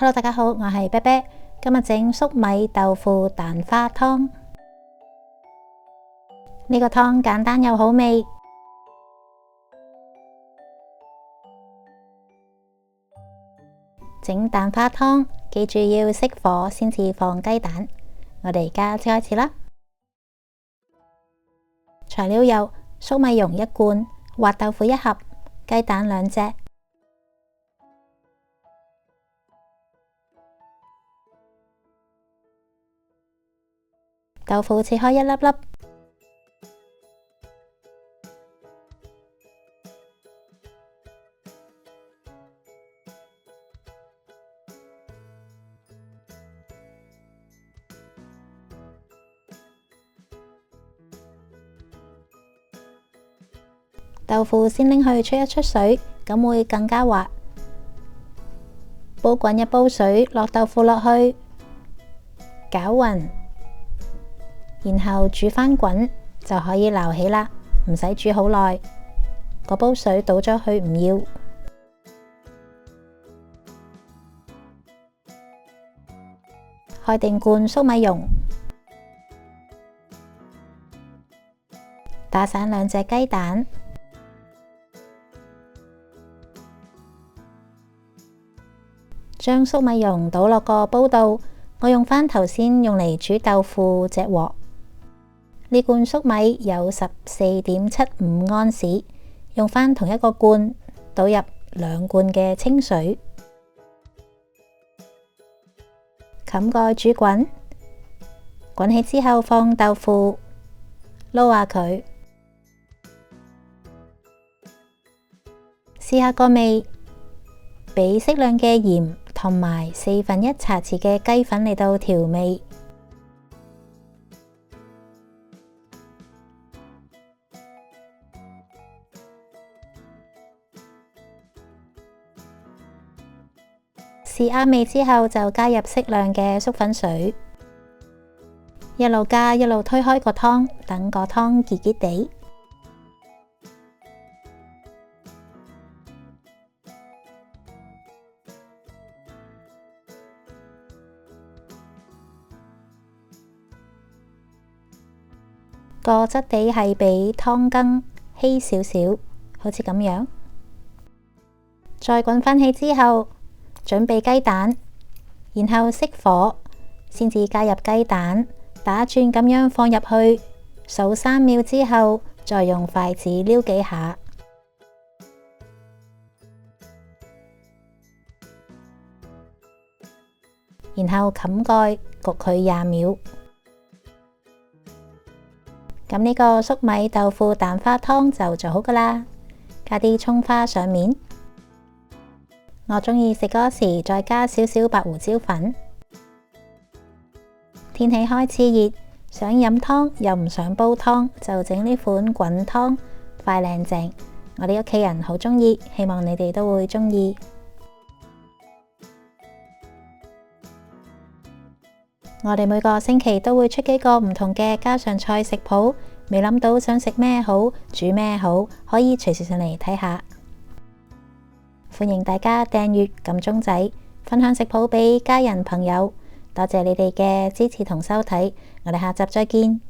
Hello， 大家好，我係啤啤，今日整粟米豆腐蛋花湯。呢個湯簡單又好味。整蛋花湯，記住要熄火先至放雞蛋。我哋而家即開始啦。材料有粟米蓉1罐、滑豆腐1盒、雞蛋2隻。豆腐切開一粒粒。豆腐先拎去出一出水，咁會更加滑。煲滾一煲水，落豆腐落去，攪勻。然後煮返滾就可以撈起啦，唔使煮好耐。嗰煲水倒咗去唔要。開定罐粟米蓉，打散2隻雞蛋，將粟米蓉倒落個煲度。我用返頭先用嚟煮豆腐隻鑊。呢罐粟米有14.75安士，用返同一個罐，倒入2罐嘅清水，冚蓋煮滾。滾起之後放豆腐，撈下佢，試下個味，俾適量嘅鹽同埋1/4茶匙嘅雞粉嚟到調味。試啱味之後就加入適量嘅粟粉水，一路加一路推開個湯，等個湯結結地。個質地係比湯羹稀少少，好似咁樣。再滾返起之後，準備雞蛋，然後熄火，先至加入雞蛋，打轉咁樣放入去，數3秒之後，再用筷子撩幾下，然後冚蓋焗佢20秒。咁呢個粟米豆腐蛋花湯就做好噶啦，加啲蔥花上面。我鍾意食嗰時再加少少白胡椒粉。天氣開始熱，想飲湯又唔想煲湯，就整呢款滾湯，快靚正。我哋屋企人好鍾意，希望你哋都會鍾意。我哋每個星期都會出幾個唔同嘅家常菜食譜，未諗到想食咩好，煮咩好，可以隨時上嚟睇下。歡迎大家訂閱、撳鐘仔、分享食譜俾家人朋友，多謝你哋嘅支持同收睇，我哋下集再見。